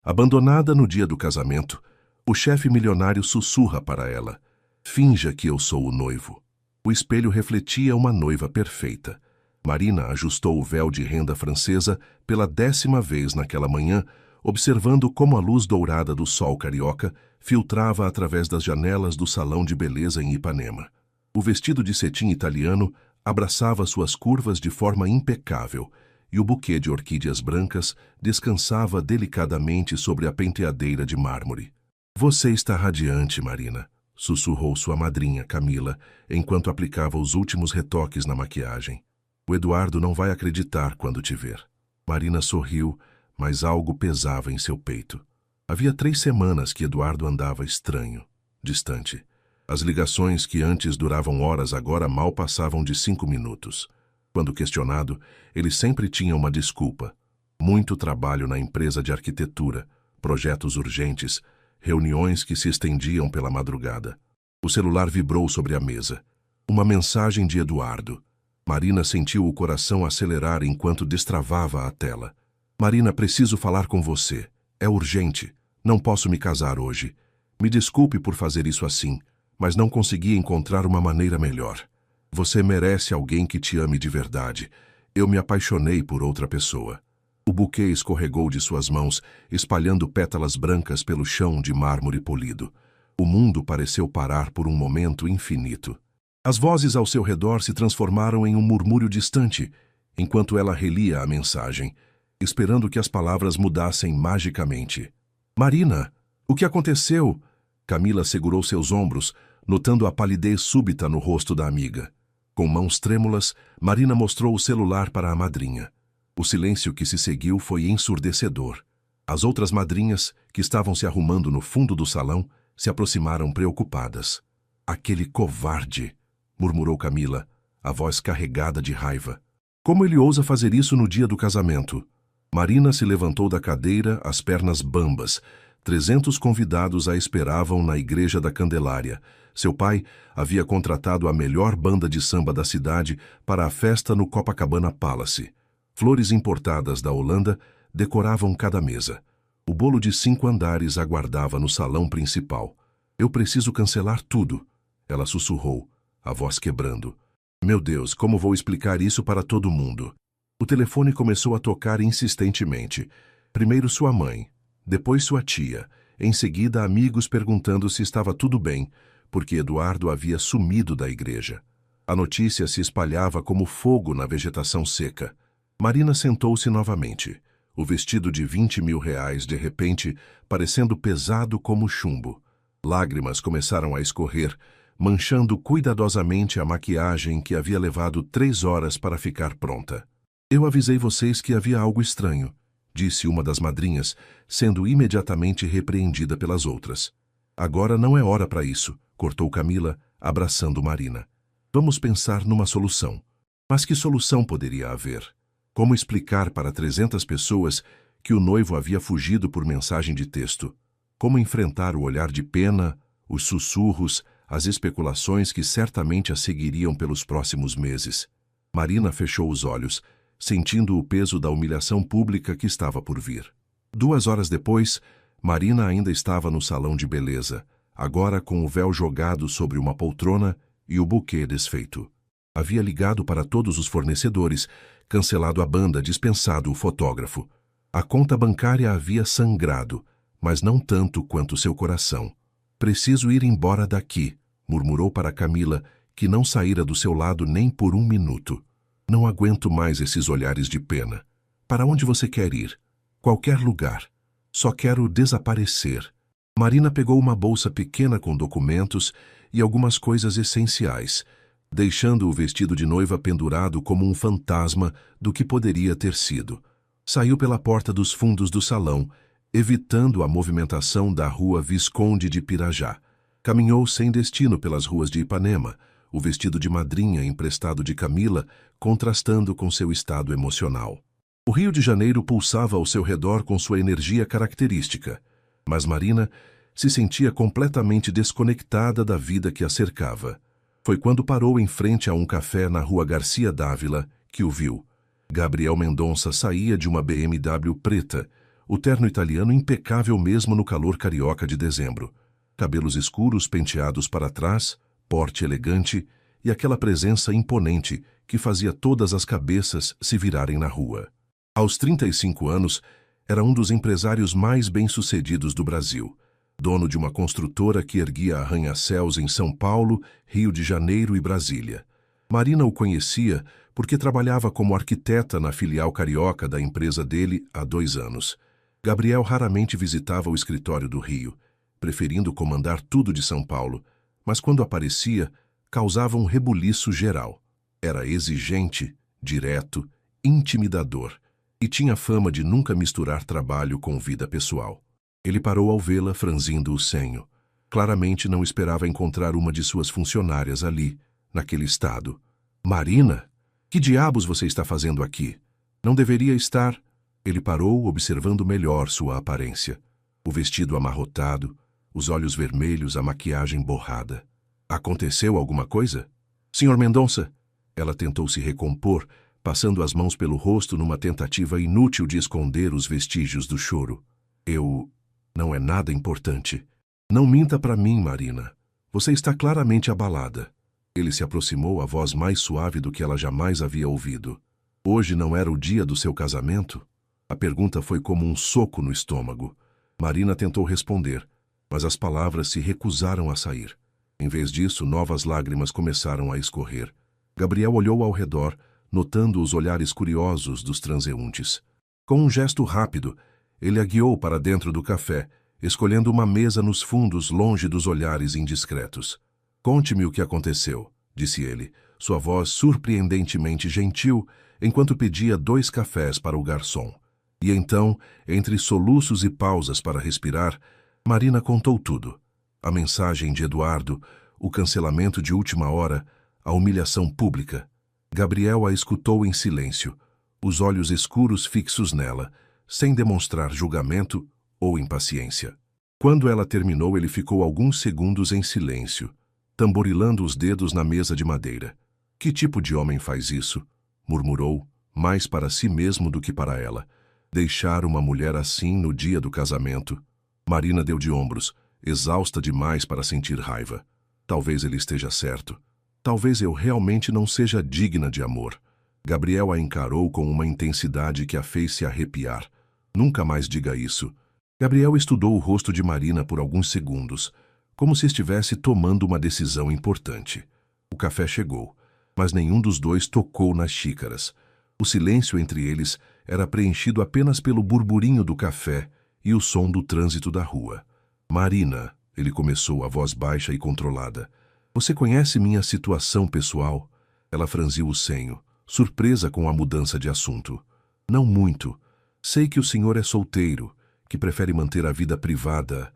Abandonada no dia do casamento, o chefe milionário sussurra para ela: "Finja que eu sou o noivo." O espelho refletia uma noiva perfeita. Marina ajustou o véu de renda francesa pela 10ª vez naquela manhã, observando como a luz dourada do sol carioca filtrava através das janelas do salão de beleza em Ipanema. O vestido de cetim italiano abraçava suas curvas de forma impecável, e o buquê de orquídeas brancas descansava delicadamente sobre a penteadeira de mármore. "Você está radiante, Marina", sussurrou sua madrinha, Camila, enquanto aplicava os últimos retoques na maquiagem. "O Eduardo não vai acreditar quando te ver." Marina sorriu, mas algo pesava em seu peito. Havia 3 semanas que Eduardo andava estranho, distante. As ligações que antes duravam horas agora mal passavam de 5 minutos. Quando questionado, ele sempre tinha uma desculpa. Muito trabalho na empresa de arquitetura, projetos urgentes, reuniões que se estendiam pela madrugada. O celular vibrou sobre a mesa. Uma mensagem de Eduardo. Marina sentiu o coração acelerar enquanto destravava a tela. "Marina, preciso falar com você. É urgente. Não posso me casar hoje. Me desculpe por fazer isso assim, mas não consegui encontrar uma maneira melhor. Você merece alguém que te ame de verdade. Eu me apaixonei por outra pessoa." O buquê escorregou de suas mãos, espalhando pétalas brancas pelo chão de mármore polido. O mundo pareceu parar por um momento infinito. As vozes ao seu redor se transformaram em um murmúrio distante, enquanto ela relia a mensagem, esperando que as palavras mudassem magicamente. "Marina, o que aconteceu?" Camila segurou seus ombros, notando a palidez súbita no rosto da amiga. Com mãos trêmulas, Marina mostrou o celular para a madrinha. O silêncio que se seguiu foi ensurdecedor. As outras madrinhas, que estavam se arrumando no fundo do salão, se aproximaram preocupadas. "Aquele covarde!" murmurou Camila, a voz carregada de raiva. "Como ele ousa fazer isso no dia do casamento?" Marina se levantou da cadeira, as pernas bambas. 300 convidados a esperavam na Igreja da Candelária. Seu pai havia contratado a melhor banda de samba da cidade para a festa no Copacabana Palace. Flores importadas da Holanda decoravam cada mesa. O bolo de 5 andares aguardava no salão principal. "Eu preciso cancelar tudo", ela sussurrou, a voz quebrando. "Meu Deus, como vou explicar isso para todo mundo?" O telefone começou a tocar insistentemente. Primeiro sua mãe, depois sua tia, em seguida amigos perguntando se estava tudo bem, porque Eduardo havia sumido da igreja. A notícia se espalhava como fogo na vegetação seca. Marina sentou-se novamente, o vestido de 20 mil reais de repente parecendo pesado como chumbo. Lágrimas começaram a escorrer, manchando cuidadosamente a maquiagem que havia levado 3 horas para ficar pronta. "Eu avisei vocês que havia algo estranho", disse uma das madrinhas, sendo imediatamente repreendida pelas outras. "Agora não é hora para isso", cortou Camila, abraçando Marina. "Vamos pensar numa solução." Mas que solução poderia haver? Como explicar para 300 pessoas que o noivo havia fugido por mensagem de texto? Como enfrentar o olhar de pena, os sussurros, as especulações que certamente a seguiriam pelos próximos meses? Marina fechou os olhos, sentindo o peso da humilhação pública que estava por vir. 2 horas depois, Marina ainda estava no salão de beleza, agora com o véu jogado sobre uma poltrona e o buquê desfeito. Havia ligado para todos os fornecedores, cancelado a banda, dispensado o fotógrafo. A conta bancária havia sangrado, mas não tanto quanto seu coração. "Preciso ir embora daqui", murmurou para Camila, que não saíra do seu lado nem por 1 minuto. "Não aguento mais esses olhares de pena. Para onde você quer ir?" "Qualquer lugar. Só quero desaparecer." Marina pegou uma bolsa pequena com documentos e algumas coisas essenciais, deixando o vestido de noiva pendurado como um fantasma do que poderia ter sido. Saiu pela porta dos fundos do salão, evitando a movimentação da rua Visconde de Pirajá. Caminhou sem destino pelas ruas de Ipanema, o vestido de madrinha emprestado de Camila, contrastando com seu estado emocional. O Rio de Janeiro pulsava ao seu redor com sua energia característica, mas Marina se sentia completamente desconectada da vida que a cercava. Foi quando parou em frente a um café na rua Garcia Dávila que o viu. Gabriel Mendonça saía de uma BMW preta, o terno italiano impecável mesmo no calor carioca de dezembro. Cabelos escuros penteados para trás, porte elegante e aquela presença imponente que fazia todas as cabeças se virarem na rua. Aos 35 anos, era um dos empresários mais bem-sucedidos do Brasil, dono de uma construtora que erguia arranha-céus em São Paulo, Rio de Janeiro e Brasília. Marina o conhecia porque trabalhava como arquiteta na filial carioca da empresa dele há 2 anos. Gabriel raramente visitava o escritório do Rio, preferindo comandar tudo de São Paulo, mas quando aparecia, causava um rebuliço geral. Era exigente, direto, intimidador e tinha fama de nunca misturar trabalho com vida pessoal. Ele parou ao vê-la franzindo o senho. Claramente não esperava encontrar uma de suas funcionárias ali, naquele estado. Marina? Que diabos você está fazendo aqui? Não deveria estar... Ele parou, observando melhor sua aparência. O vestido amarrotado, os olhos vermelhos, a maquiagem borrada. Aconteceu alguma coisa? Senhor Mendonça? Ela tentou se recompor, passando as mãos pelo rosto numa tentativa inútil de esconder os vestígios do choro. Não é nada importante. Não minta para mim, Marina. Você está claramente abalada. Ele se aproximou, a voz mais suave do que ela jamais havia ouvido. Hoje não era o dia do seu casamento? A pergunta foi como um soco no estômago. Marina tentou responder, mas as palavras se recusaram a sair. Em vez disso, novas lágrimas começaram a escorrer. Gabriel olhou ao redor, notando os olhares curiosos dos transeuntes. Com um gesto rápido, ele a guiou para dentro do café, escolhendo uma mesa nos fundos longe dos olhares indiscretos. Conte-me o que aconteceu, disse ele, sua voz surpreendentemente gentil, enquanto pedia 2 cafés para o garçom. E então, entre soluços e pausas para respirar, Marina contou tudo. A mensagem de Eduardo, o cancelamento de última hora, a humilhação pública. Gabriel a escutou em silêncio, os olhos escuros fixos nela, sem demonstrar julgamento ou impaciência. Quando ela terminou, ele ficou alguns segundos em silêncio, tamborilando os dedos na mesa de madeira. Que tipo de homem faz isso? Murmurou, mais para si mesmo do que para ela. Deixar uma mulher assim no dia do casamento. Marina deu de ombros, exausta demais para sentir raiva. Talvez ele esteja certo. Talvez eu realmente não seja digna de amor. Gabriel a encarou com uma intensidade que a fez se arrepiar. Nunca mais diga isso. Gabriel estudou o rosto de Marina por alguns segundos, como se estivesse tomando uma decisão importante. O café chegou, mas nenhum dos dois tocou nas xícaras. O silêncio entre eles era preenchido apenas pelo burburinho do café e o som do trânsito da rua. Marina, ele começou, a voz baixa e controlada. Você conhece minha situação pessoal? Ela franziu o senho, surpresa com a mudança de assunto. Não muito. Sei que o senhor é solteiro, que prefere manter a vida privada.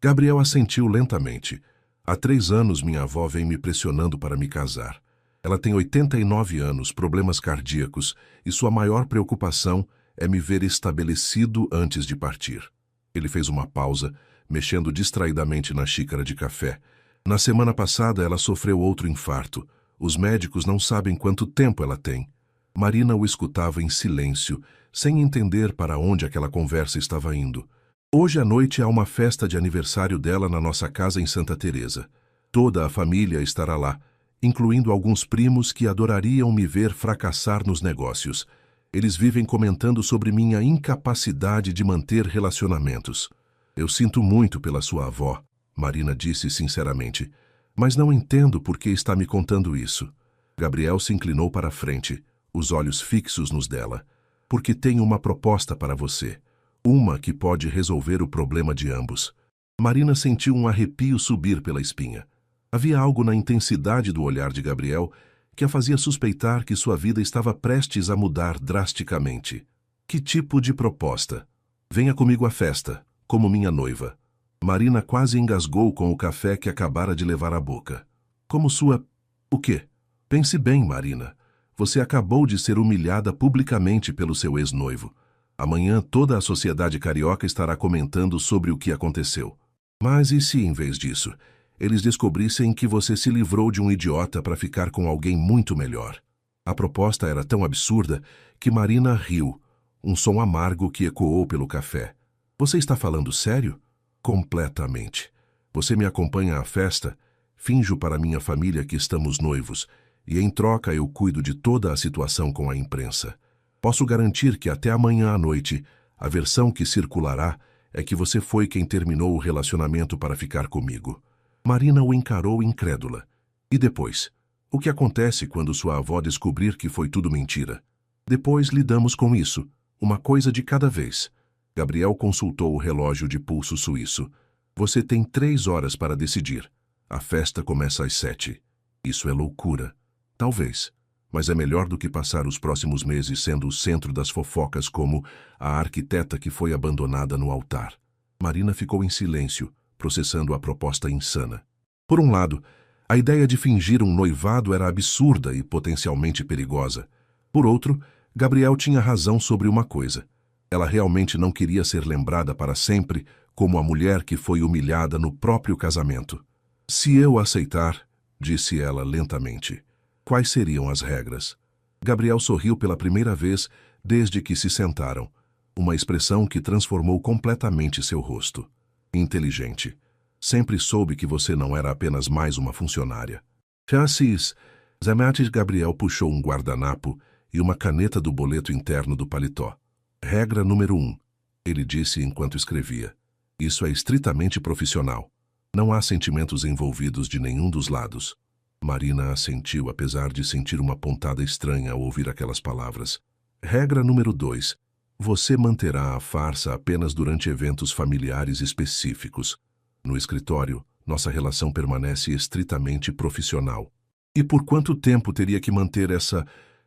Gabriel assentiu lentamente. Há 3 anos minha avó vem me pressionando para me casar. Ela tem 89 anos, problemas cardíacos, e sua maior preocupação é me ver estabelecido antes de partir. Ele fez uma pausa, mexendo distraidamente na xícara de café. Na semana passada ela sofreu outro infarto. Os médicos não sabem quanto tempo ela tem. Marina o escutava em silêncio, sem entender para onde aquela conversa estava indo. Hoje à noite há uma festa de aniversário dela na nossa casa em Santa Teresa. Toda a família estará lá, incluindo alguns primos que adorariam me ver fracassar nos negócios. Eles vivem comentando sobre minha incapacidade de manter relacionamentos. Eu sinto muito pela sua avó, Marina disse sinceramente, mas não entendo por que está me contando isso. Gabriel se inclinou para a frente, os olhos fixos nos dela. Porque tenho uma proposta para você. Uma que pode resolver o problema de ambos. Marina sentiu um arrepio subir pela espinha. Havia algo na intensidade do olhar de Gabriel que a fazia suspeitar que sua vida estava prestes a mudar drasticamente. Que tipo de proposta? Venha comigo à festa, como minha noiva. Marina quase engasgou com o café que acabara de levar à boca. Como sua... O quê? Pense bem, Marina. Você acabou de ser humilhada publicamente pelo seu ex-noivo. Amanhã toda a sociedade carioca estará comentando sobre o que aconteceu. Mas e se, em vez disso, eles descobrissem que você se livrou de um idiota para ficar com alguém muito melhor? A proposta era tão absurda que Marina riu, um som amargo que ecoou pelo café. Você está falando sério? Completamente. Você me acompanha à festa? Finjo para minha família que estamos noivos, e em troca eu cuido de toda a situação com a imprensa. Posso garantir que até amanhã à noite, a versão que circulará é que você foi quem terminou o relacionamento para ficar comigo. Marina o encarou incrédula. E depois? O que acontece quando sua avó descobrir que foi tudo mentira? Depois lidamos com isso, uma coisa de cada vez. Gabriel consultou o relógio de pulso suíço. Você tem 3 horas para decidir. A festa começa às 7. Isso é loucura. Talvez. Mas é melhor do que passar os próximos meses sendo o centro das fofocas como a arquiteta que foi abandonada no altar. Marina ficou em silêncio, processando a proposta insana. Por um lado, a ideia de fingir um noivado era absurda e potencialmente perigosa. Por outro, Gabriel tinha razão sobre uma coisa. Ela realmente não queria ser lembrada para sempre como a mulher que foi humilhada no próprio casamento. Se eu aceitar, disse ela lentamente, quais seriam as regras? Gabriel sorriu pela primeira vez desde que se sentaram, uma expressão que transformou completamente seu rosto. Inteligente. Sempre soube que você não era apenas mais uma funcionária. Chassis. Zamatis Gabriel puxou um guardanapo e uma caneta do boleto interno do paletó. Regra número 1, ele disse enquanto escrevia. Isso é estritamente profissional. Não há sentimentos envolvidos de nenhum dos lados. Marina assentiu apesar de sentir uma pontada estranha ao ouvir aquelas palavras. Regra número 2, você manterá a farsa apenas durante eventos familiares específicos. No escritório, nossa relação permanece estritamente profissional. E por quanto tempo teria que manter essa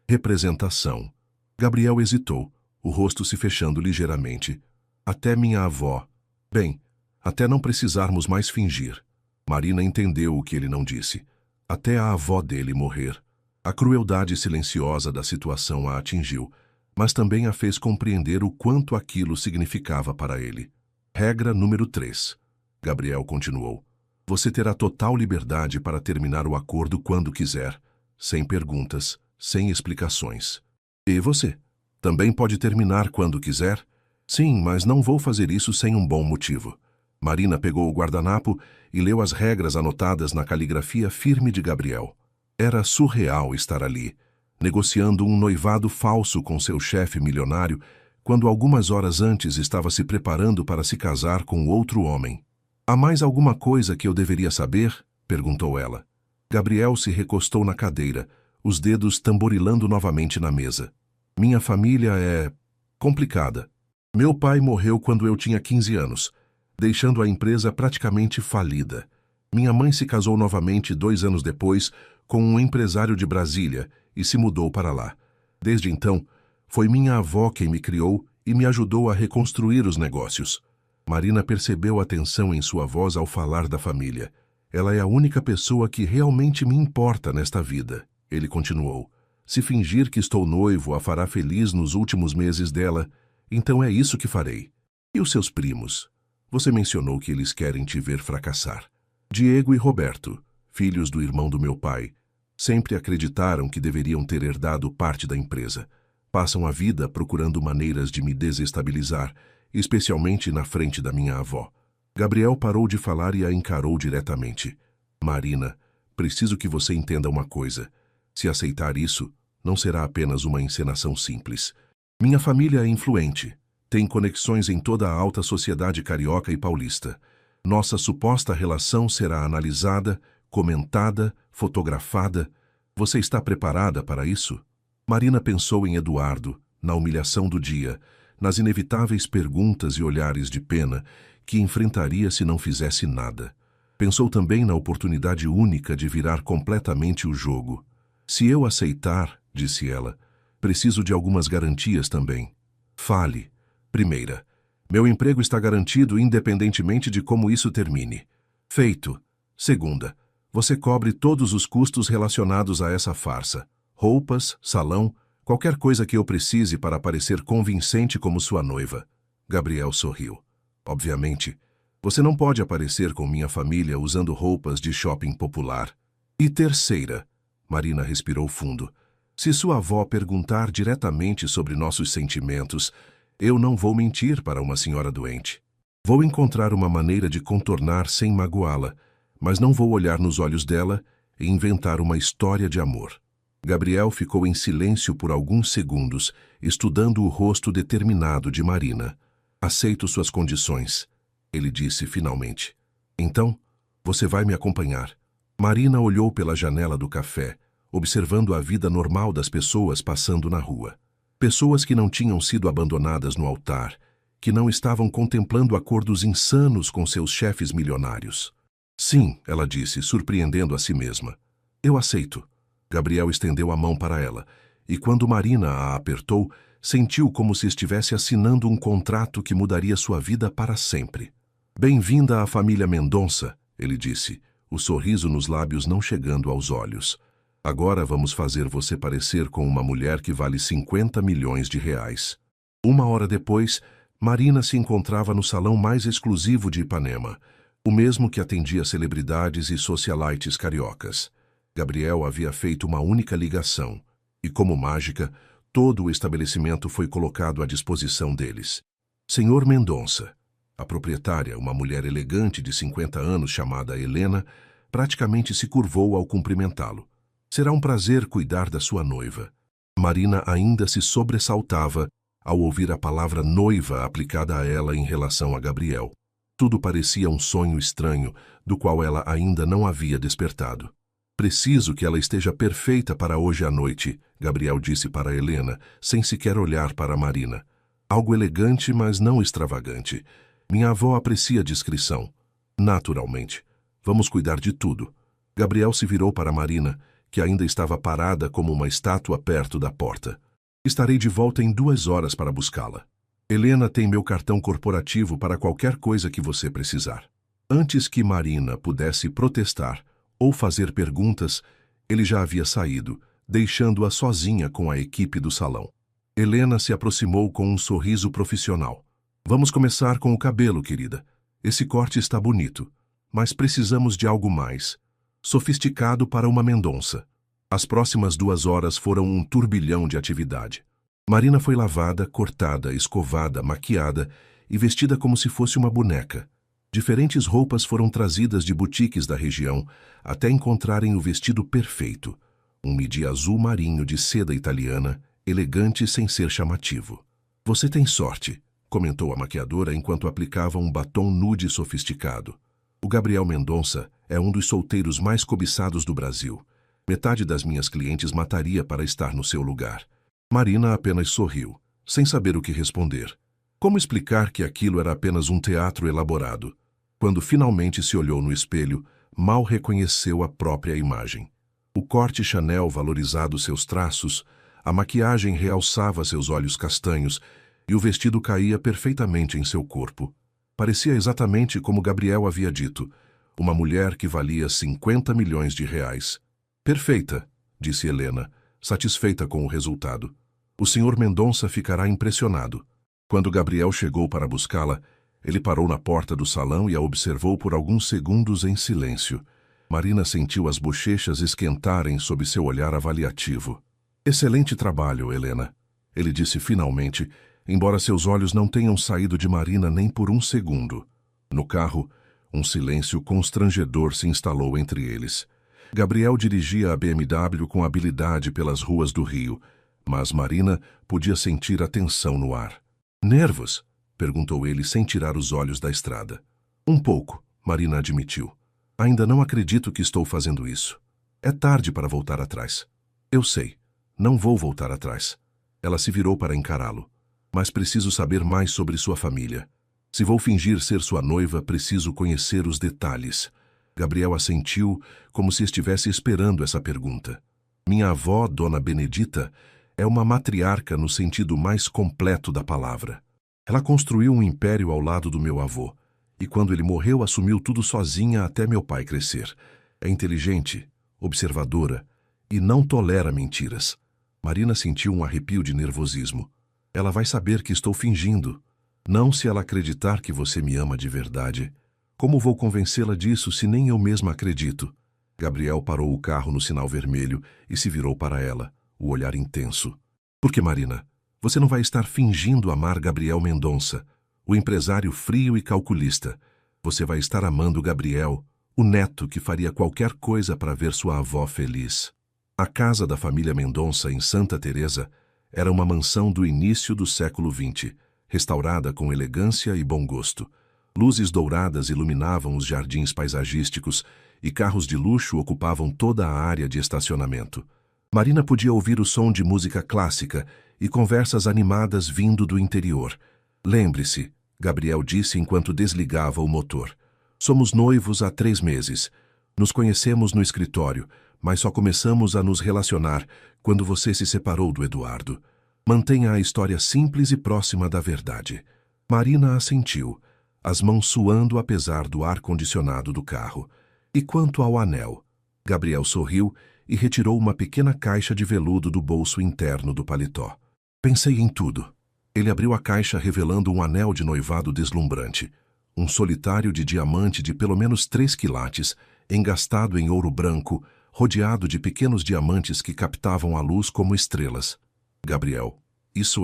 representação? Gabriel hesitou, o rosto se fechando ligeiramente. Até minha avó. Bem, até não precisarmos mais fingir. Marina entendeu o que ele não disse. Até a avó dele morrer. A crueldade silenciosa da situação a atingiu, mas também a fez compreender o quanto aquilo significava para ele. Regra número 3. Gabriel continuou. Você terá total liberdade para terminar o acordo quando quiser, sem perguntas, sem explicações. E você? Também pode terminar quando quiser? Sim, mas não vou fazer isso sem um bom motivo. Marina pegou o guardanapo e leu as regras anotadas na caligrafia firme de Gabriel. Era surreal estar ali, negociando um noivado falso com seu chefe milionário, quando algumas horas antes estava se preparando para se casar com outro homem. Há mais alguma coisa que eu deveria saber? Perguntou ela. Gabriel se recostou na cadeira, os dedos tamborilando novamente na mesa. Minha família é complicada. Meu pai morreu quando eu tinha 15 anos, deixando a empresa praticamente falida. Minha mãe se casou novamente 2 anos depois com um empresário de Brasília e se mudou para lá. Desde então, foi minha avó quem me criou e me ajudou a reconstruir os negócios. Marina percebeu a tensão em sua voz ao falar da família. Ela é a única pessoa que realmente me importa nesta vida. Ele continuou. Se fingir que estou noivo a fará feliz nos últimos meses dela, então é isso que farei. E os seus primos? Você mencionou que eles querem te ver fracassar. Diego e Roberto, filhos do irmão do meu pai, sempre acreditaram que deveriam ter herdado parte da empresa. Passam a vida procurando maneiras de me desestabilizar, especialmente na frente da minha avó. Gabriel parou de falar e a encarou diretamente. Marina, preciso que você entenda uma coisa. Se aceitar isso, não será apenas uma encenação simples. Minha família é influente. Tem conexões em toda a alta sociedade carioca e paulista. Nossa suposta relação será analisada, comentada, fotografada. Você está preparada para isso? Marina pensou em Eduardo, na humilhação do dia, nas inevitáveis perguntas e olhares de pena que enfrentaria se não fizesse nada. Pensou também na oportunidade única de virar completamente o jogo. Se eu aceitar, disse ela, preciso de algumas garantias também. Fale. Primeira, meu emprego está garantido independentemente de como isso termine. Feito. Segunda, você cobre todos os custos relacionados a essa farsa. Roupas, salão, qualquer coisa que eu precise para parecer convincente como sua noiva. Gabriel sorriu. Obviamente, você não pode aparecer com minha família usando roupas de shopping popular. E terceira, Marina respirou fundo, Se sua avó perguntar diretamente sobre nossos sentimentos, eu não vou mentir para uma senhora doente. Vou encontrar uma maneira de contornar sem magoá-la, mas não vou olhar nos olhos dela e inventar uma história de amor. Gabriel ficou em silêncio por alguns segundos, estudando o rosto determinado de Marina. Aceito suas condições, ele disse finalmente. Então, você vai me acompanhar. Marina olhou pela janela do café, observando a vida normal das pessoas passando na rua. Pessoas que não tinham sido abandonadas no altar, que não estavam contemplando acordos insanos com seus chefes milionários. Sim, ela disse, surpreendendo a si mesma. Eu aceito. Gabriel estendeu a mão para ela, e quando Marina a apertou, sentiu como se estivesse assinando um contrato que mudaria sua vida para sempre. Bem-vinda à família Mendonça, ele disse, o sorriso nos lábios não chegando aos olhos. Agora vamos fazer você parecer com uma mulher que vale 50 milhões de reais. Uma hora depois, Marina se encontrava no salão mais exclusivo de Ipanema, o mesmo que atendia celebridades e socialites cariocas. Gabriel havia feito uma única ligação, e como mágica, todo o estabelecimento foi colocado à disposição deles. Senhor Mendonça. A proprietária, uma mulher elegante de 50 anos chamada Helena, praticamente se curvou ao cumprimentá-lo. Será um prazer cuidar da sua noiva. Marina ainda se sobressaltava ao ouvir a palavra noiva aplicada a ela em relação a Gabriel. Tudo parecia um sonho estranho, do qual ela ainda não havia despertado. Preciso que ela esteja perfeita para hoje à noite, Gabriel disse para Helena, sem sequer olhar para Marina. Algo elegante, mas não extravagante. Minha avó aprecia discrição. Naturalmente. Vamos cuidar de tudo. Gabriel se virou para Marina, que ainda estava parada como uma estátua perto da porta. Estarei de volta em 2 horas para buscá-la. Helena tem meu cartão corporativo para qualquer coisa que você precisar. Antes que Marina pudesse protestar ou fazer perguntas, ele já havia saído, deixando-a sozinha com a equipe do salão. Helena se aproximou com um sorriso profissional. Vamos começar com o cabelo, querida. Esse corte está bonito, mas precisamos de algo mais sofisticado para uma Mendonça. As próximas 2 horas foram um turbilhão de atividade. Marina foi lavada, cortada, escovada, maquiada e vestida como se fosse uma boneca. Diferentes roupas foram trazidas de boutiques da região até encontrarem o vestido perfeito. Um midi azul marinho de seda italiana, elegante sem ser chamativo. Você tem sorte, comentou a maquiadora enquanto aplicava um batom nude sofisticado. O Gabriel Mendonça é um dos solteiros mais cobiçados do Brasil. Metade das minhas clientes mataria para estar no seu lugar. Marina apenas sorriu, sem saber o que responder. Como explicar que aquilo era apenas um teatro elaborado? Quando finalmente se olhou no espelho, mal reconheceu a própria imagem. O corte Chanel valorizava seus traços, a maquiagem realçava seus olhos castanhos e o vestido caía perfeitamente em seu corpo. Parecia exatamente como Gabriel havia dito, uma mulher que valia 50 milhões de reais. Perfeita, disse Helena, satisfeita com o resultado. O senhor Mendonça ficará impressionado. Quando Gabriel chegou para buscá-la, ele parou na porta do salão e a observou por alguns segundos em silêncio. Marina sentiu as bochechas esquentarem sob seu olhar avaliativo. Excelente trabalho, Helena, ele disse finalmente, embora seus olhos não tenham saído de Marina nem por um segundo. No carro, um silêncio constrangedor se instalou entre eles. Gabriel dirigia a BMW com habilidade pelas ruas do Rio, mas Marina podia sentir a tensão no ar. Nervos? Perguntou ele sem tirar os olhos da estrada. Um pouco, Marina admitiu. Ainda não acredito que estou fazendo isso. É tarde para voltar atrás. Eu sei. Não vou voltar atrás. Ela se virou para encará-lo. Mas preciso saber mais sobre sua família. Se vou fingir ser sua noiva, preciso conhecer os detalhes. Gabriel assentiu, como se estivesse esperando essa pergunta. Minha avó, Dona Benedita, é uma matriarca no sentido mais completo da palavra. Ela construiu um império ao lado do meu avô, e quando ele morreu assumiu tudo sozinha até meu pai crescer. É inteligente, observadora, e não tolera mentiras. Marina sentiu um arrepio de nervosismo. Ela vai saber que estou fingindo. Não se ela acreditar que você me ama de verdade. Como vou convencê-la disso se nem eu mesma acredito? Gabriel parou o carro no sinal vermelho e se virou para ela, o olhar intenso. Por que, Marina? Você não vai estar fingindo amar Gabriel Mendonça, o empresário frio e calculista. Você vai estar amando Gabriel, o neto que faria qualquer coisa para ver sua avó feliz. A casa da família Mendonça, em Santa Teresa, era uma mansão do início do século XX, restaurada com elegância e bom gosto. Luzes douradas iluminavam os jardins paisagísticos e carros de luxo ocupavam toda a área de estacionamento. Marina podia ouvir o som de música clássica e conversas animadas vindo do interior. Lembre-se, Gabriel disse enquanto desligava o motor. Somos noivos há 3 meses. Nos conhecemos no escritório, mas só começamos a nos relacionar quando você se separou do Eduardo. Mantenha a história simples e próxima da verdade. Marina assentiu, as mãos suando apesar do ar-condicionado do carro. E quanto ao anel? Gabriel sorriu e retirou uma pequena caixa de veludo do bolso interno do paletó. Pensei em tudo. Ele abriu a caixa revelando um anel de noivado deslumbrante. Um solitário de diamante de pelo menos 3 quilates, engastado em ouro branco, rodeado de pequenos diamantes que captavam a luz como estrelas. Gabriel, isso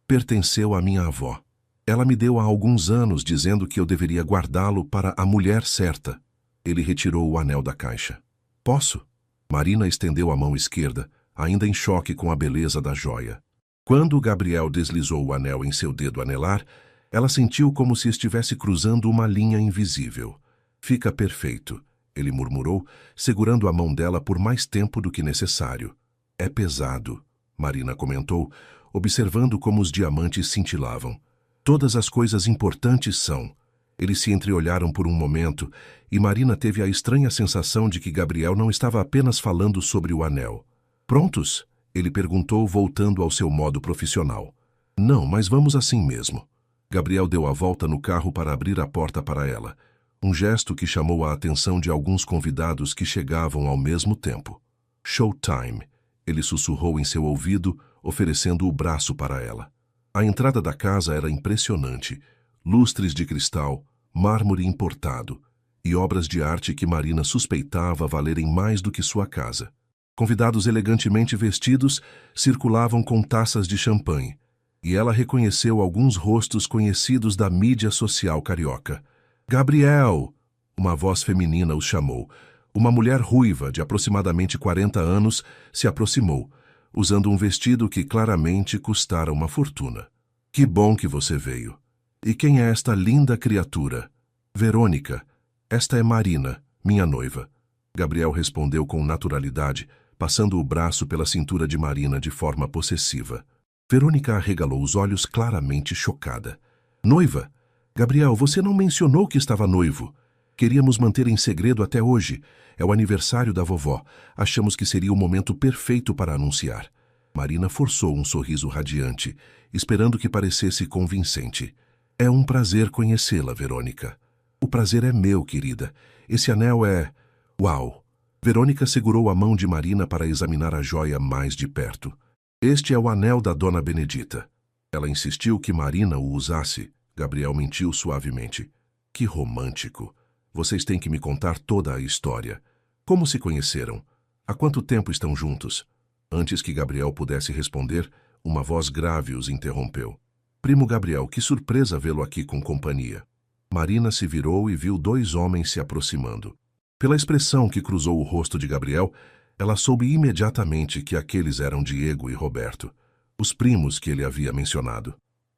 pertenceu à minha avó. Ela me deu há alguns anos dizendo que eu deveria guardá-lo para a mulher certa. Ele retirou o anel da caixa. Posso? Marina estendeu a mão esquerda, ainda em choque com a beleza da joia. Quando Gabriel deslizou o anel em seu dedo anelar, ela sentiu como se estivesse cruzando uma linha invisível. Fica perfeito, ele murmurou, segurando a mão dela por mais tempo do que necessário. É pesado, Marina comentou, observando como os diamantes cintilavam. Todas as coisas importantes são. Eles se entreolharam por um momento e Marina teve a estranha sensação de que Gabriel não estava apenas falando sobre o anel. Prontos? Ele perguntou, voltando ao seu modo profissional. Não, mas vamos assim mesmo. Gabriel deu a volta no carro para abrir a porta para ela. Um gesto que chamou a atenção de alguns convidados que chegavam ao mesmo tempo. Showtime, ele sussurrou em seu ouvido, oferecendo o braço para ela. A entrada da casa era impressionante. Lustres de cristal, mármore importado e obras de arte que Marina suspeitava valerem mais do que sua casa. Convidados elegantemente vestidos circulavam com taças de champanhe, e ela reconheceu alguns rostos conhecidos da mídia social carioca. Gabriel! Uma voz feminina os chamou. Uma mulher ruiva, de aproximadamente 40 anos, se aproximou, usando um vestido que claramente custara uma fortuna. Que bom que você veio. E quem é esta linda criatura? Verônica. Esta é Marina, minha noiva. Gabriel respondeu com naturalidade, passando o braço pela cintura de Marina de forma possessiva. Verônica arregalou os olhos claramente chocada. Noiva? Gabriel, você não mencionou que estava noivo. Queríamos manter em segredo até hoje. É o aniversário da vovó. Achamos que seria o momento perfeito para anunciar. Marina forçou um sorriso radiante, esperando que parecesse convincente. É um prazer conhecê-la, Verônica. O prazer é meu, querida. Esse anel é... Uau! Verônica segurou a mão de Marina para examinar a joia mais de perto. Este é o anel da Dona Benedita. Ela insistiu que Marina o usasse. Gabriel mentiu suavemente. Que romântico. Vocês têm que me contar toda a história. Como se conheceram? Há quanto tempo estão juntos? Antes que Gabriel pudesse responder, uma voz grave os interrompeu. Primo Gabriel, que surpresa vê-lo aqui com companhia. Marina se virou e viu 2 homens se aproximando. Pela expressão que cruzou o rosto de Gabriel, ela soube imediatamente que aqueles eram Diego e Roberto, os primos que ele havia mencionado.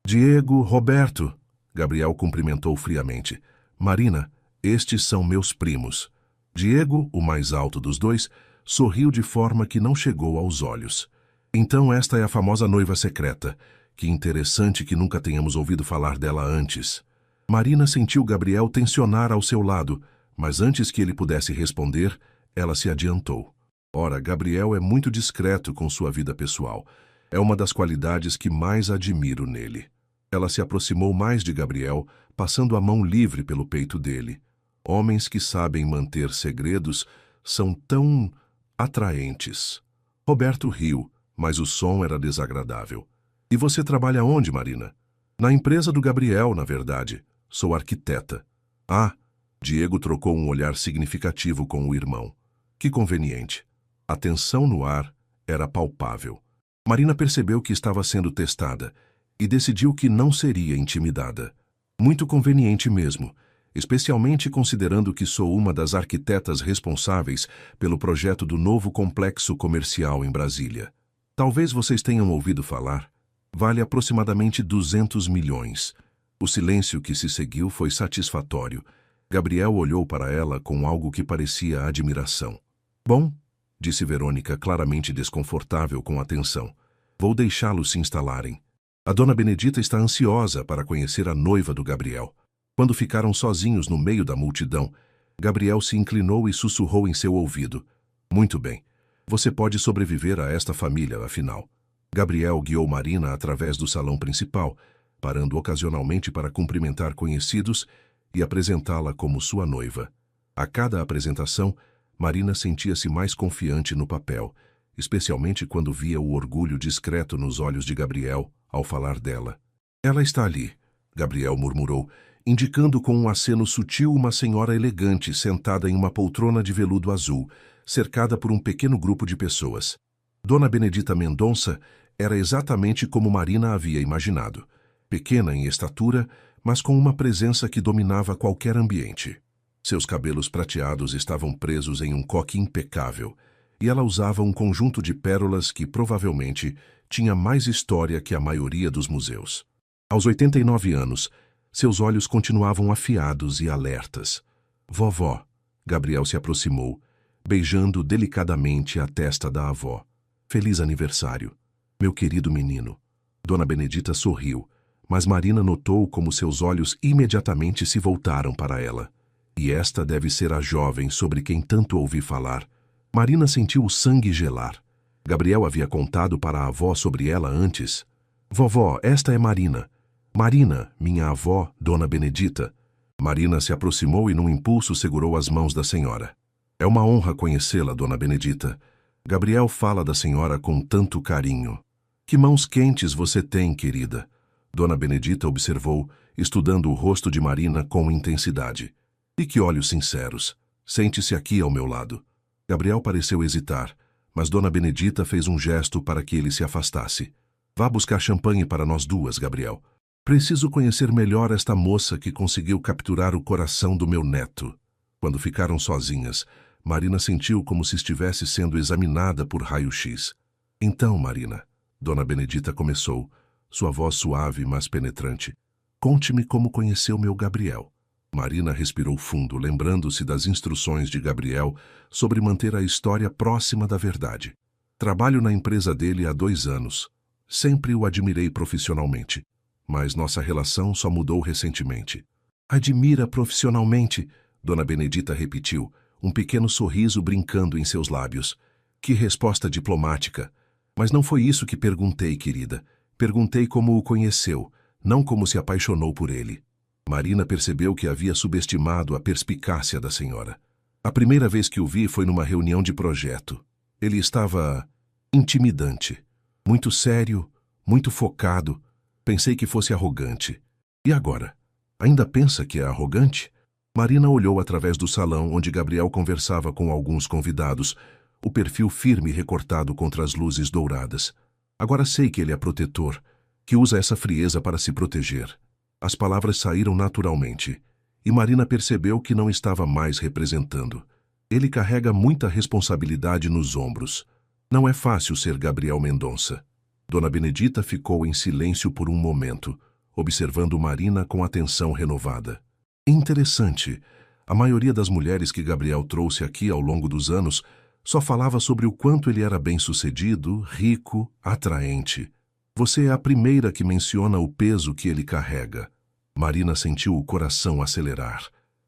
Diego, Roberto, Gabriel cumprimentou friamente. Marina, estes são meus primos. Diego, o mais alto dos 2, sorriu de forma que não chegou aos olhos. Então esta é a famosa noiva secreta. Que interessante que nunca tenhamos ouvido falar dela antes. Marina sentiu Gabriel tensionar ao seu lado, mas antes que ele pudesse responder, ela se adiantou. Ora, Gabriel é muito discreto com sua vida pessoal. É uma das qualidades que mais admiro nele. Ela se aproximou mais de Gabriel, passando a mão livre pelo peito dele. Homens que sabem manter segredos são tão atraentes. Roberto riu, mas o som era desagradável. E você trabalha onde, Marina? Na empresa do Gabriel, na verdade. Sou arquiteta. Ah, Diego trocou um olhar significativo com o irmão. Que conveniente. A tensão no ar era palpável. Marina percebeu que estava sendo testada e decidiu que não seria intimidada. Muito conveniente mesmo, especialmente considerando que sou uma das arquitetas responsáveis pelo projeto do novo complexo comercial em Brasília. Talvez vocês tenham ouvido falar. Vale aproximadamente 200 milhões. O silêncio que se seguiu foi satisfatório. Gabriel olhou para ela com algo que parecia admiração. Bom, disse Verônica, claramente desconfortável com a tensão. Vou deixá-los se instalarem. A dona Benedita está ansiosa para conhecer a noiva do Gabriel. Quando ficaram sozinhos no meio da multidão, Gabriel se inclinou e sussurrou em seu ouvido. Muito bem. Você pode sobreviver a esta família, afinal. Gabriel guiou Marina através do salão principal, parando ocasionalmente para cumprimentar conhecidos e apresentá-la como sua noiva. A cada apresentação, Marina sentia-se mais confiante no papel, especialmente quando via o orgulho discreto nos olhos de Gabriel ao falar dela. Ela está ali, Gabriel murmurou, indicando com um aceno sutil uma senhora elegante sentada em uma poltrona de veludo azul, cercada por um pequeno grupo de pessoas. Dona Benedita Mendonça era exatamente como Marina havia imaginado. Pequena em estatura, mas com uma presença que dominava qualquer ambiente. Seus cabelos prateados estavam presos em um coque impecável, e ela usava um conjunto de pérolas que provavelmente tinha mais história que a maioria dos museus. Aos 89 anos, seus olhos continuavam afiados e alertas. Vovó, Gabriel se aproximou, beijando delicadamente a testa da avó. Feliz aniversário, meu querido menino. Dona Benedita sorriu, mas Marina notou como seus olhos imediatamente se voltaram para ela. E esta deve ser a jovem sobre quem tanto ouvi falar. Marina sentiu o sangue gelar. Gabriel havia contado para a avó sobre ela antes. Vovó, esta é Marina. Marina, minha avó, Dona Benedita. Marina se aproximou e num impulso segurou as mãos da senhora. É uma honra conhecê-la, Dona Benedita. Gabriel fala da senhora com tanto carinho. Que mãos quentes você tem, querida. Dona Benedita observou, estudando o rosto de Marina com intensidade. E que olhos sinceros. Sente-se aqui ao meu lado. Gabriel pareceu hesitar, mas Dona Benedita fez um gesto para que ele se afastasse. Vá buscar champanhe para nós duas, Gabriel. Preciso conhecer melhor esta moça que conseguiu capturar o coração do meu neto. Quando ficaram sozinhas, Marina sentiu como se estivesse sendo examinada por raio-x. Então, Marina, Dona Benedita começou, sua voz suave, mas penetrante. Conte-me como conheceu meu Gabriel. Marina respirou fundo, lembrando-se das instruções de Gabriel sobre manter a história próxima da verdade. Trabalho na empresa dele há 2 anos. Sempre o admirei profissionalmente, mas nossa relação só mudou recentemente. Admira profissionalmente, Dona Benedita repetiu, um pequeno sorriso brincando em seus lábios. Que resposta diplomática! Mas não foi isso que perguntei, querida. Perguntei como o conheceu, não como se apaixonou por ele. Marina percebeu que havia subestimado a perspicácia da senhora. A primeira vez que o vi foi numa reunião de projeto. Ele estava intimidante, muito sério, muito focado. Pensei que fosse arrogante. E agora? Ainda pensa que é arrogante? Marina olhou através do salão onde Gabriel conversava com alguns convidados, o perfil firme recortado contra as luzes douradas. Agora sei que ele é protetor, que usa essa frieza para se proteger. As palavras saíram naturalmente, e Marina percebeu que não estava mais representando. Ele carrega muita responsabilidade nos ombros. Não é fácil ser Gabriel Mendonça. Dona Benedita ficou em silêncio por um momento, observando Marina com atenção renovada. Interessante. A maioria das mulheres que Gabriel trouxe aqui ao longo dos anos só falava sobre o quanto ele era bem-sucedido, rico, atraente. Você é a primeira que menciona o peso que ele carrega. Marina sentiu o coração acelerar.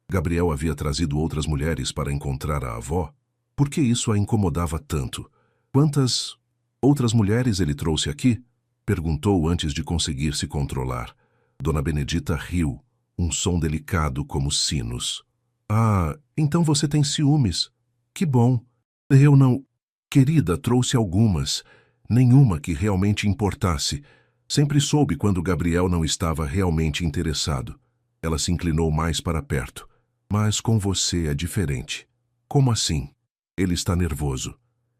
Gabriel havia trazido outras mulheres para encontrar a avó? Por que isso a incomodava tanto? Quantas outras mulheres ele trouxe aqui? Perguntou antes de conseguir se controlar. Dona Benedita riu, um som delicado como sinos. Ah, então você tem ciúmes. Que bom. Eu não... Querida, trouxe algumas. Nenhuma que realmente importasse. Sempre soube quando Gabriel não estava realmente interessado. Ela se inclinou mais para perto. Mas com você é diferente. Como assim? Ele está nervoso.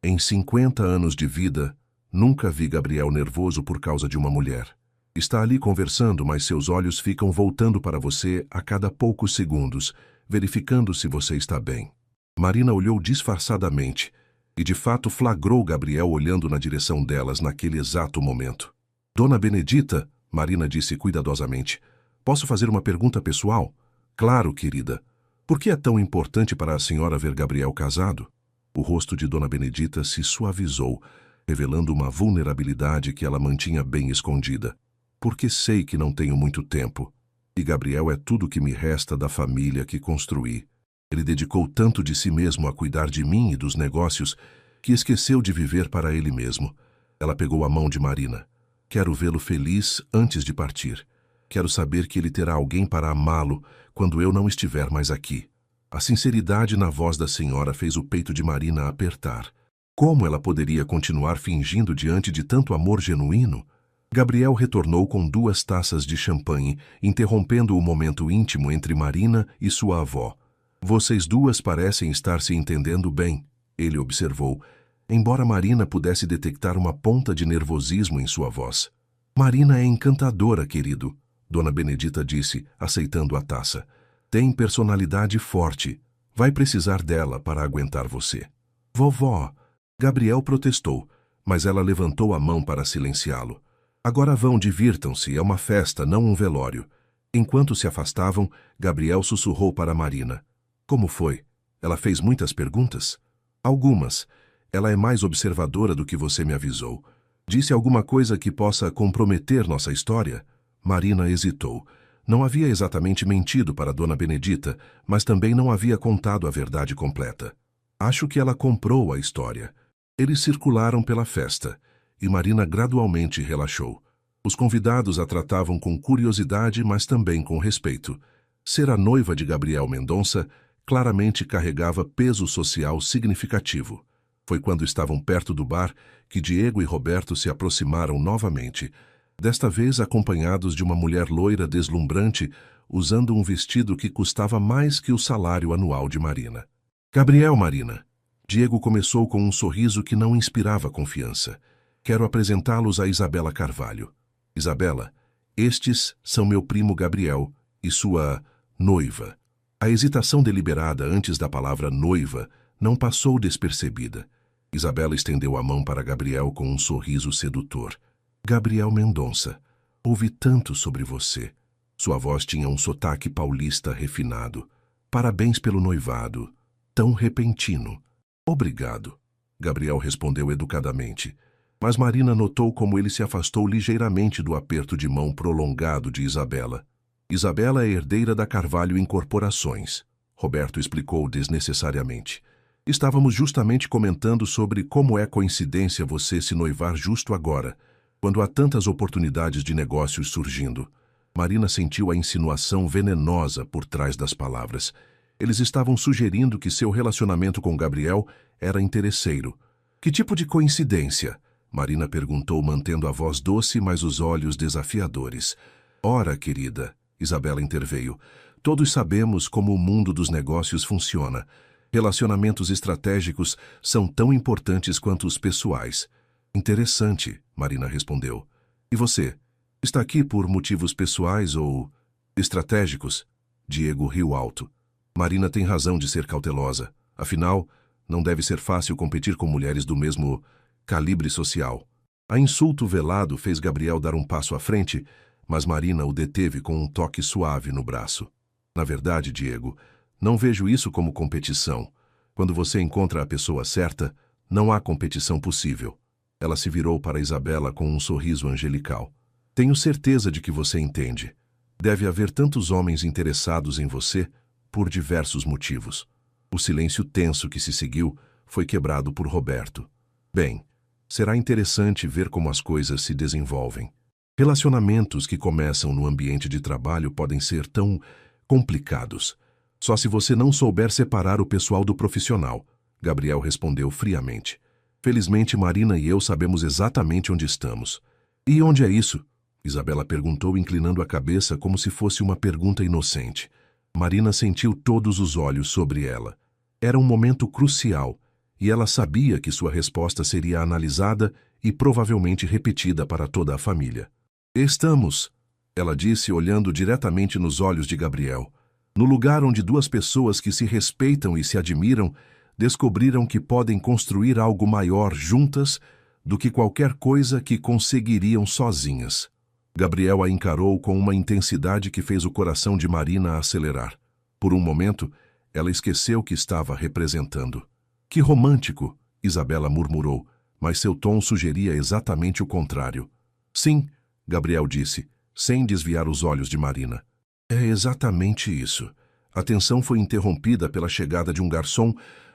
Em 50 anos de vida, nunca vi Gabriel nervoso por causa de uma mulher. Está ali conversando, mas seus olhos ficam voltando para você a cada poucos segundos, verificando se você está bem. Marina olhou disfarçadamente e de fato flagrou Gabriel olhando na direção delas naquele exato momento. Dona Benedita, Marina disse cuidadosamente, posso fazer uma pergunta pessoal? Claro, querida. Por que é tão importante para a senhora ver Gabriel casado? O rosto de Dona Benedita se suavizou, revelando uma vulnerabilidade que ela mantinha bem escondida. Porque sei que não tenho muito tempo, e Gabriel é tudo que me resta da família que construí. Ele dedicou tanto de si mesmo a cuidar de mim e dos negócios que esqueceu de viver para ele mesmo. Ela pegou a mão de Marina. Quero vê-lo feliz antes de partir. Quero saber que ele terá alguém para amá-lo quando eu não estiver mais aqui. A sinceridade na voz da senhora fez o peito de Marina apertar. Como ela poderia continuar fingindo diante de tanto amor genuíno? Gabriel retornou com 2 taças de champanhe, interrompendo o momento íntimo entre Marina e sua avó. Vocês duas parecem estar se entendendo bem, ele observou, embora Marina pudesse detectar uma ponta de nervosismo em sua voz. Marina é encantadora, querido, Dona Benedita disse, aceitando a taça. Tem personalidade forte. Vai precisar dela para aguentar você. Vovó, Gabriel protestou, mas ela levantou a mão para silenciá-lo. Agora vão, divirtam-se, é uma festa, não um velório. Enquanto se afastavam, Gabriel sussurrou para Marina. Como foi? Ela fez muitas perguntas? Algumas. Ela é mais observadora do que você me avisou. Disse alguma coisa que possa comprometer nossa história? Marina hesitou. Não havia exatamente mentido para Dona Benedita, mas também não havia contado a verdade completa. Acho que ela comprou a história. Eles circularam pela festa, e Marina gradualmente relaxou. Os convidados a tratavam com curiosidade, mas também com respeito. Ser a noiva de Gabriel Mendonça claramente carregava peso social significativo. Foi quando estavam perto do bar que Diego e Roberto se aproximaram novamente, desta vez acompanhados de uma mulher loira deslumbrante, usando um vestido que custava mais que o salário anual de Marina. Gabriel, Marina. Diego começou com um sorriso que não inspirava confiança. Quero apresentá-los a Isabela Carvalho. Isabela, estes são meu primo Gabriel e sua noiva. A hesitação deliberada antes da palavra noiva não passou despercebida. Isabela estendeu a mão para Gabriel com um sorriso sedutor. Gabriel Mendonça, ouvi tanto sobre você. Sua voz tinha um sotaque paulista refinado. Parabéns pelo noivado. Tão repentino. Obrigado. Gabriel respondeu educadamente. Mas Marina notou como ele se afastou ligeiramente do aperto de mão prolongado de Isabela. Isabela é herdeira da Carvalho Incorporações, Roberto explicou desnecessariamente. Estávamos justamente comentando sobre como é coincidência você se noivar justo agora, quando há tantas oportunidades de negócios surgindo. Marina sentiu a insinuação venenosa por trás das palavras. Eles estavam sugerindo que seu relacionamento com Gabriel era interesseiro. Que tipo de coincidência? Marina perguntou, mantendo a voz doce, mas os olhos desafiadores. Ora, querida, Isabela interveio, todos sabemos como o mundo dos negócios funciona. Relacionamentos estratégicos são tão importantes quanto os pessoais. Interessante, Marina respondeu. E você? Está aqui por motivos pessoais ou estratégicos? Diego riu alto. Marina tem razão de ser cautelosa. Afinal, não deve ser fácil competir com mulheres do mesmo calibre social. A insulto velado fez Gabriel dar um passo à frente, mas Marina o deteve com um toque suave no braço. Na verdade, Diego, não vejo isso como competição. Quando você encontra a pessoa certa, não há competição possível. Ela se virou para Isabela com um sorriso angelical. Tenho certeza de que você entende. Deve haver tantos homens interessados em você por diversos motivos. O silêncio tenso que se seguiu foi quebrado por Roberto. Bem, será interessante ver como as coisas se desenvolvem. Relacionamentos que começam no ambiente de trabalho podem ser tão complicados. Só se você não souber separar o pessoal do profissional, Gabriel respondeu friamente. Felizmente, Marina e eu sabemos exatamente onde estamos. E onde é isso? Isabela perguntou, inclinando a cabeça como se fosse uma pergunta inocente. Marina sentiu todos os olhos sobre ela. Era um momento crucial, e ela sabia que sua resposta seria analisada e provavelmente repetida para toda a família. Estamos, ela disse olhando diretamente nos olhos de Gabriel, no lugar onde duas pessoas que se respeitam e se admiram descobriram que podem construir algo maior juntas do que qualquer coisa que conseguiriam sozinhas. Gabriel a encarou com uma intensidade que fez o coração de Marina acelerar. Por um momento, ela esqueceu que estava representando. Que romântico, Isabela murmurou, mas seu tom sugeria exatamente o contrário. Sim, Gabriel disse, sem desviar os olhos de Marina. É exatamente isso. A tensão foi interrompida pela chegada de um garçom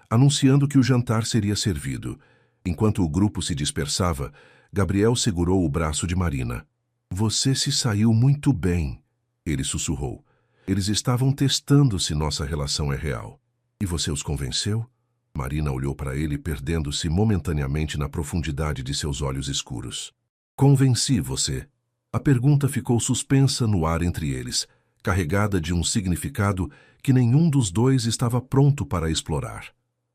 anunciando que o jantar seria servido. Enquanto o grupo se dispersava, Gabriel segurou o braço de Marina. Você se saiu muito bem, ele sussurrou. Eles estavam testando se nossa relação é real. E você os convenceu? Marina olhou para ele, perdendo-se momentaneamente na profundidade de seus olhos escuros. Convenci você. A pergunta ficou suspensa no ar entre eles, carregada de um significado que nenhum dos dois estava pronto para explorar.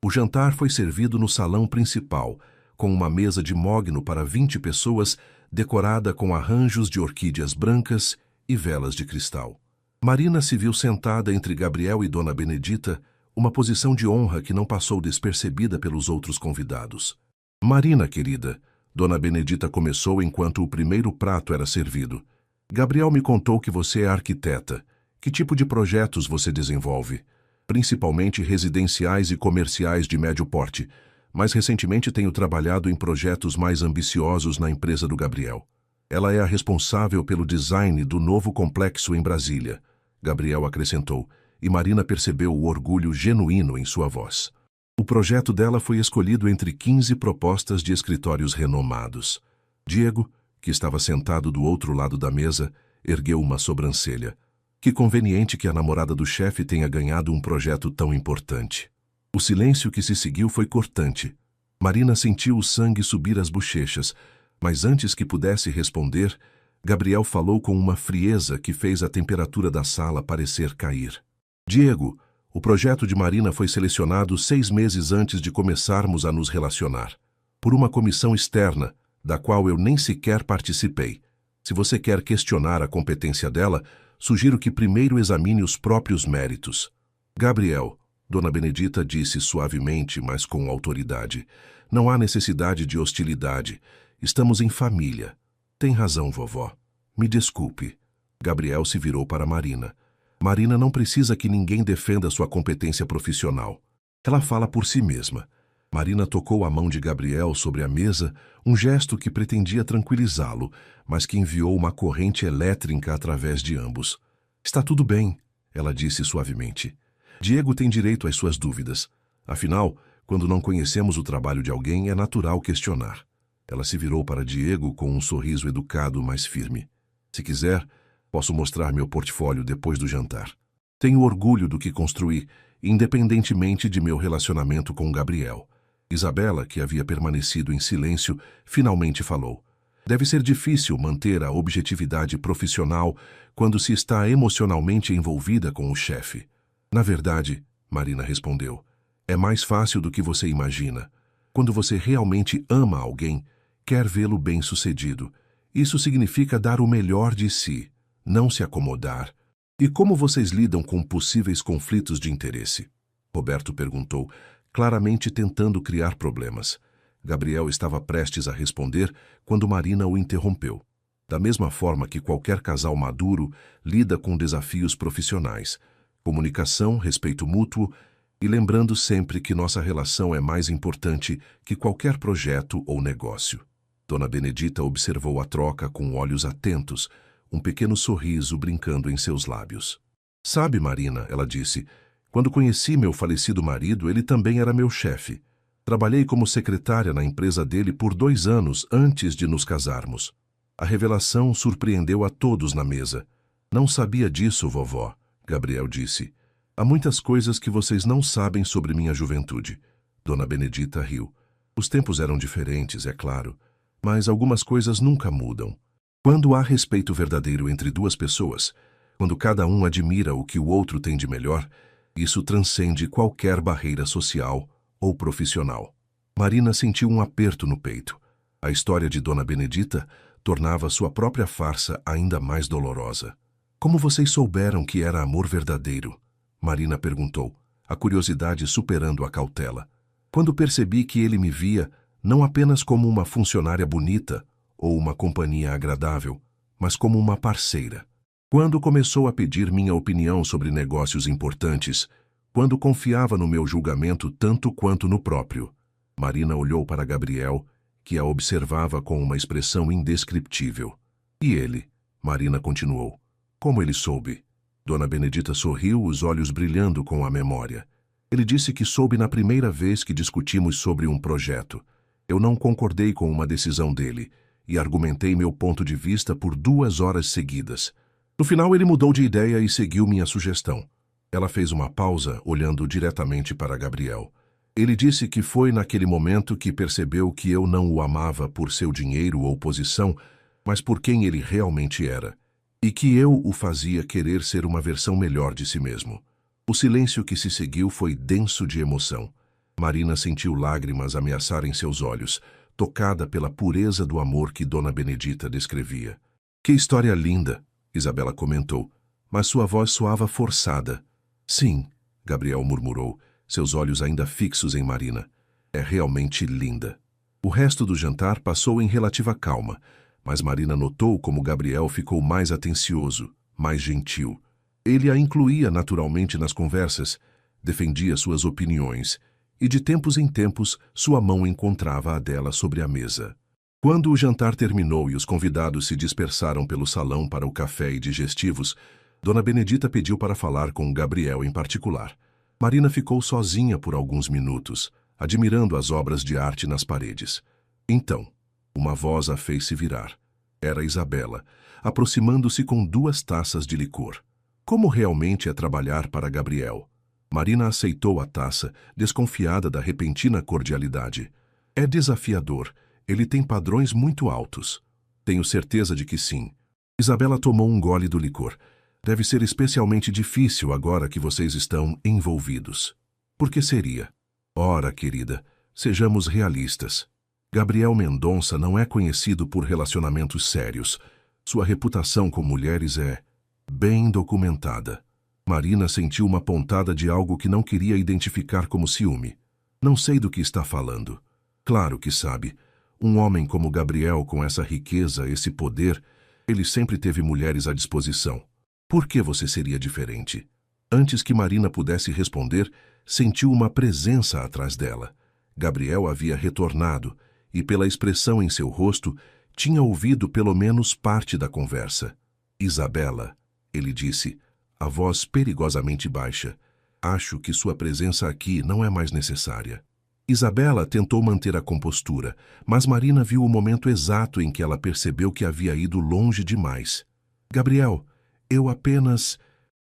O jantar foi servido no salão principal, com uma mesa de mogno para 20 pessoas, decorada com arranjos de orquídeas brancas e velas de cristal. Marina se viu sentada entre Gabriel e Dona Benedita, uma posição de honra que não passou despercebida pelos outros convidados. Marina, querida, Dona Benedita começou enquanto o primeiro prato era servido. Gabriel me contou que você é arquiteta. Que tipo de projetos você desenvolve? Principalmente residenciais e comerciais de médio porte, mas recentemente tenho trabalhado em projetos mais ambiciosos na empresa do Gabriel. Ela é a responsável pelo design do novo complexo em Brasília, Gabriel acrescentou, e Marina percebeu o orgulho genuíno em sua voz. O projeto dela foi escolhido entre 15 propostas de escritórios renomados. Diego, que estava sentado do outro lado da mesa, ergueu uma sobrancelha. Que conveniente que a namorada do chefe tenha ganhado um projeto tão importante. O silêncio que se seguiu foi cortante. Marina sentiu o sangue subir às bochechas, mas antes que pudesse responder, Gabriel falou com uma frieza que fez a temperatura da sala parecer cair. Diego, o projeto de Marina foi selecionado 6 meses antes de começarmos a nos relacionar, por uma comissão externa, da qual eu nem sequer participei. Se você quer questionar a competência dela, sugiro que primeiro examine os próprios méritos. Gabriel, Dona Benedita disse suavemente, mas com autoridade, não há necessidade de hostilidade. Estamos em família. Tem razão, vovó. Me desculpe. Gabriel se virou para Marina. Marina não precisa que ninguém defenda sua competência profissional. Ela fala por si mesma. Marina tocou a mão de Gabriel sobre a mesa, um gesto que pretendia tranquilizá-lo, mas que enviou uma corrente elétrica através de ambos. Está tudo bem, ela disse suavemente. Diego tem direito às suas dúvidas. Afinal, quando não conhecemos o trabalho de alguém, é natural questionar. Ela se virou para Diego com um sorriso educado, mas firme. Se quiser, posso mostrar meu portfólio depois do jantar. Tenho orgulho do que construí, independentemente de meu relacionamento com Gabriel. Isabela, que havia permanecido em silêncio, finalmente falou. Deve ser difícil manter a objetividade profissional quando se está emocionalmente envolvida com o chefe. Na verdade, Marina respondeu, é mais fácil do que você imagina. Quando você realmente ama alguém, quer vê-lo bem-sucedido. Isso significa dar o melhor de si, não se acomodar. E como vocês lidam com possíveis conflitos de interesse? Roberto perguntou, claramente tentando criar problemas. Gabriel estava prestes a responder quando Marina o interrompeu. Da mesma forma que qualquer casal maduro lida com desafios profissionais, comunicação, respeito mútuo e lembrando sempre que nossa relação é mais importante que qualquer projeto ou negócio. Dona Benedita observou a troca com olhos atentos, um pequeno sorriso brincando em seus lábios. Sabe, Marina, ela disse, quando conheci meu falecido marido, ele também era meu chefe. Trabalhei como secretária na empresa dele por 2 anos antes de nos casarmos. A revelação surpreendeu a todos na mesa. Não sabia disso, vovó, Gabriel disse. Há muitas coisas que vocês não sabem sobre minha juventude. Dona Benedita riu. Os tempos eram diferentes, é claro, mas algumas coisas nunca mudam. Quando há respeito verdadeiro entre duas pessoas, quando cada um admira o que o outro tem de melhor, isso transcende qualquer barreira social ou profissional. Marina sentiu um aperto no peito. A história de Dona Benedita tornava sua própria farsa ainda mais dolorosa. Como vocês souberam que era amor verdadeiro? Marina perguntou, a curiosidade superando a cautela. Quando percebi que ele me via não apenas como uma funcionária bonita ou uma companhia agradável, mas como uma parceira. Quando começou a pedir minha opinião sobre negócios importantes, quando confiava no meu julgamento tanto quanto no próprio. Marina olhou para Gabriel, que a observava com uma expressão indescritível. E ele? Marina continuou. Como ele soube? Dona Benedita sorriu, os olhos brilhando com a memória. Ele disse que soube na primeira vez que discutimos sobre um projeto. Eu não concordei com uma decisão dele e argumentei meu ponto de vista por 2 horas seguidas. No final, ele mudou de ideia e seguiu minha sugestão. Ela fez uma pausa, olhando diretamente para Gabriel. Ele disse que foi naquele momento que percebeu que eu não o amava por seu dinheiro ou posição, mas por quem ele realmente era, e que eu o fazia querer ser uma versão melhor de si mesmo. O silêncio que se seguiu foi denso de emoção. Marina sentiu lágrimas ameaçarem seus olhos, tocada pela pureza do amor que Dona Benedita descrevia. Que história linda, Isabela comentou, mas sua voz soava forçada. Sim, Gabriel murmurou, seus olhos ainda fixos em Marina. É realmente linda. O resto do jantar passou em relativa calma, mas Marina notou como Gabriel ficou mais atencioso, mais gentil. Ele a incluía naturalmente nas conversas, defendia suas opiniões, e de tempos em tempos sua mão encontrava a dela sobre a mesa. Quando o jantar terminou e os convidados se dispersaram pelo salão para o café e digestivos, Dona Benedita pediu para falar com Gabriel em particular. Marina ficou sozinha por alguns minutos, admirando as obras de arte nas paredes. Então, uma voz a fez se virar. Era Isabela, aproximando-se com 2 taças de licor. Como realmente é trabalhar para Gabriel? Marina aceitou a taça, desconfiada da repentina cordialidade. É desafiador. Ele tem padrões muito altos. Tenho certeza de que sim. Isabela tomou um gole do licor. Deve ser especialmente difícil agora que vocês estão envolvidos. Por que seria? Ora, querida, sejamos realistas. Gabriel Mendonça não é conhecido por relacionamentos sérios. Sua reputação com mulheres é bem documentada. Marina sentiu uma pontada de algo que não queria identificar como ciúme. Não sei do que está falando. Claro que sabe. Um homem como Gabriel, com essa riqueza, esse poder, ele sempre teve mulheres à disposição. Por que você seria diferente? Antes que Marina pudesse responder, sentiu uma presença atrás dela. Gabriel havia retornado e, pela expressão em seu rosto, tinha ouvido pelo menos parte da conversa. Isabela, ele disse, a voz perigosamente baixa. Acho que sua presença aqui não é mais necessária. Isabela tentou manter a compostura, mas Marina viu o momento exato em que ela percebeu que havia ido longe demais. Gabriel,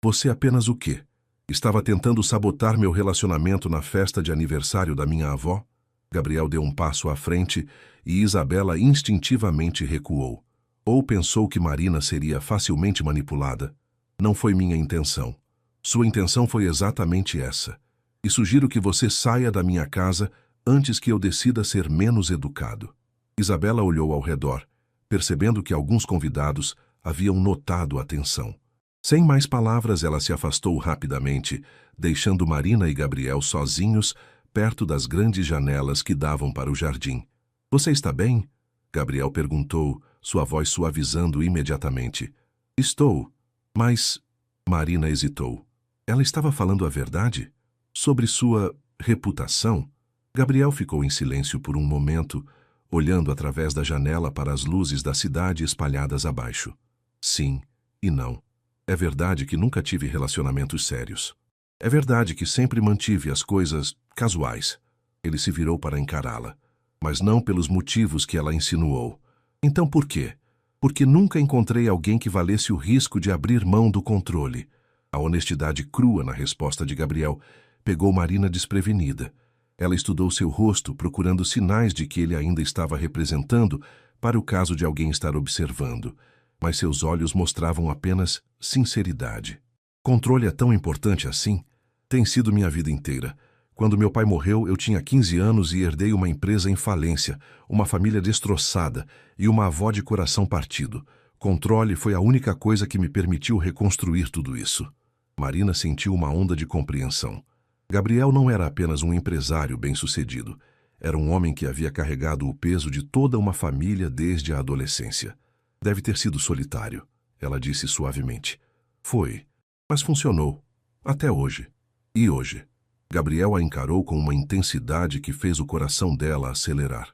Você apenas o quê? Estava tentando sabotar meu relacionamento na festa de aniversário da minha avó? Gabriel deu um passo à frente e Isabela instintivamente recuou. Ou pensou que Marina seria facilmente manipulada. Não foi minha intenção. Sua intenção foi exatamente essa. E sugiro que você saia da minha casa antes que eu decida ser menos educado. Isabela olhou ao redor, percebendo que alguns convidados haviam notado a tensão. Sem mais palavras, ela se afastou rapidamente, deixando Marina e Gabriel sozinhos perto das grandes janelas que davam para o jardim. Você está bem? Gabriel perguntou, sua voz suavizando imediatamente. Estou, mas... Marina hesitou. Ela estava falando a verdade? Sobre sua reputação? Gabriel ficou em silêncio por um momento, olhando através da janela para as luzes da cidade espalhadas abaixo. Sim e não. É verdade que nunca tive relacionamentos sérios. É verdade que sempre mantive as coisas casuais. Ele se virou para encará-la, mas não pelos motivos que ela insinuou. Então por quê? Porque nunca encontrei alguém que valesse o risco de abrir mão do controle. A honestidade crua na resposta de Gabriel pegou Marina desprevenida. Ela estudou seu rosto, procurando sinais de que ele ainda estava representando para o caso de alguém estar observando, mas seus olhos mostravam apenas sinceridade. Controle é tão importante assim? Tem sido minha vida inteira. Quando meu pai morreu, eu tinha 15 anos e herdei uma empresa em falência, uma família destroçada e uma avó de coração partido. Controle foi a única coisa que me permitiu reconstruir tudo isso. Marina sentiu uma onda de compreensão. Gabriel não era apenas um empresário bem-sucedido. Era um homem que havia carregado o peso de toda uma família desde a adolescência. Deve ter sido solitário, ela disse suavemente. Foi, mas funcionou. Até hoje. E hoje? Gabriel a encarou com uma intensidade que fez o coração dela acelerar.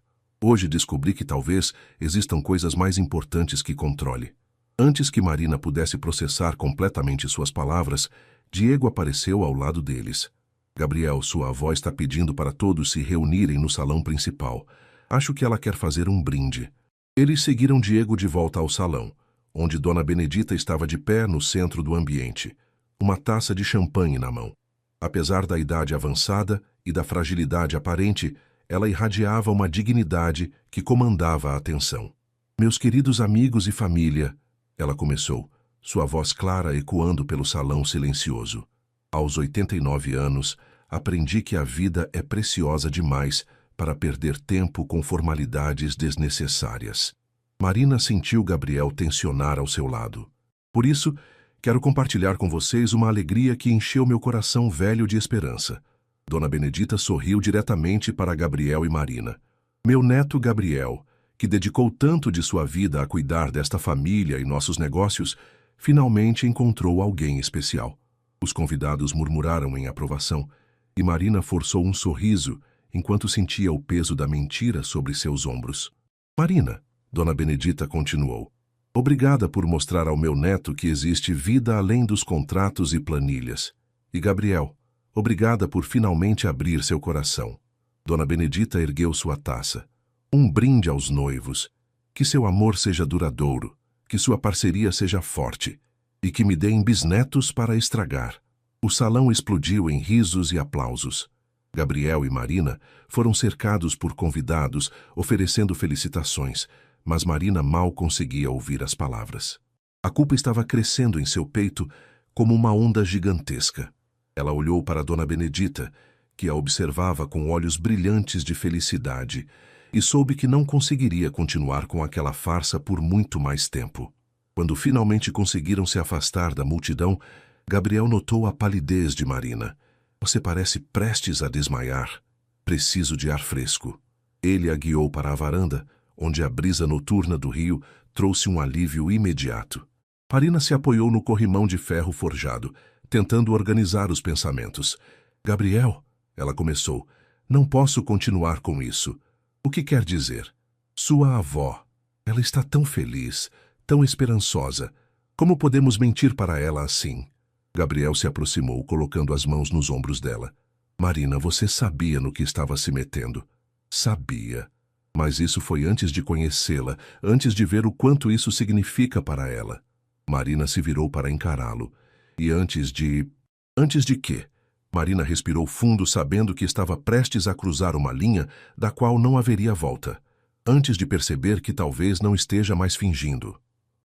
Hoje descobri que talvez existam coisas mais importantes que controle. Antes que Marina pudesse processar completamente suas palavras, Diego apareceu ao lado deles. Gabriel, sua avó está pedindo para todos se reunirem no salão principal. Acho que ela quer fazer um brinde. Eles seguiram Diego de volta ao salão, onde Dona Benedita estava de pé no centro do ambiente, uma taça de champanhe na mão. Apesar da idade avançada e da fragilidade aparente, ela irradiava uma dignidade que comandava a atenção. Meus queridos amigos e família, ela começou, sua voz clara ecoando pelo salão silencioso. Aos 89 anos, aprendi que a vida é preciosa demais para perder tempo com formalidades desnecessárias. Marina sentiu Gabriel tensionar ao seu lado. Por isso, quero compartilhar com vocês uma alegria que encheu meu coração velho de esperança. Dona Benedita sorriu diretamente para Gabriel e Marina. Meu neto Gabriel, que dedicou tanto de sua vida a cuidar desta família e nossos negócios, finalmente encontrou alguém especial. Os convidados murmuraram em aprovação, e Marina forçou um sorriso enquanto sentia o peso da mentira sobre seus ombros. Marina, Dona Benedita continuou, obrigada por mostrar ao meu neto que existe vida além dos contratos e planilhas. E Gabriel, obrigada por finalmente abrir seu coração. Dona Benedita ergueu sua taça. Um brinde aos noivos. Que seu amor seja duradouro, que sua parceria seja forte e que me deem bisnetos para estragar. O salão explodiu em risos e aplausos. Gabriel e Marina foram cercados por convidados, oferecendo felicitações, mas Marina mal conseguia ouvir as palavras. A culpa estava crescendo em seu peito como uma onda gigantesca. Ela olhou para Dona Benedita, que a observava com olhos brilhantes de felicidade, e soube que não conseguiria continuar com aquela farsa por muito mais tempo. Quando finalmente conseguiram se afastar da multidão, Gabriel notou a palidez de Marina. Você parece prestes a desmaiar. Preciso de ar fresco. Ele a guiou para a varanda, onde a brisa noturna do rio trouxe um alívio imediato. Marina se apoiou no corrimão de ferro forjado, tentando organizar os pensamentos. Gabriel, ela começou, não posso continuar com isso. O que quer dizer? Sua avó. Ela está tão feliz, tão esperançosa. Como podemos mentir para ela assim? Gabriel se aproximou, colocando as mãos nos ombros dela. Marina, você sabia no que estava se metendo. Sabia. Mas isso foi antes de conhecê-la, antes de ver o quanto isso significa para ela. Marina se virou para encará-lo. E antes de... Antes de quê? Marina respirou fundo, sabendo que estava prestes a cruzar uma linha da qual não haveria volta. Antes de perceber que talvez não esteja mais fingindo.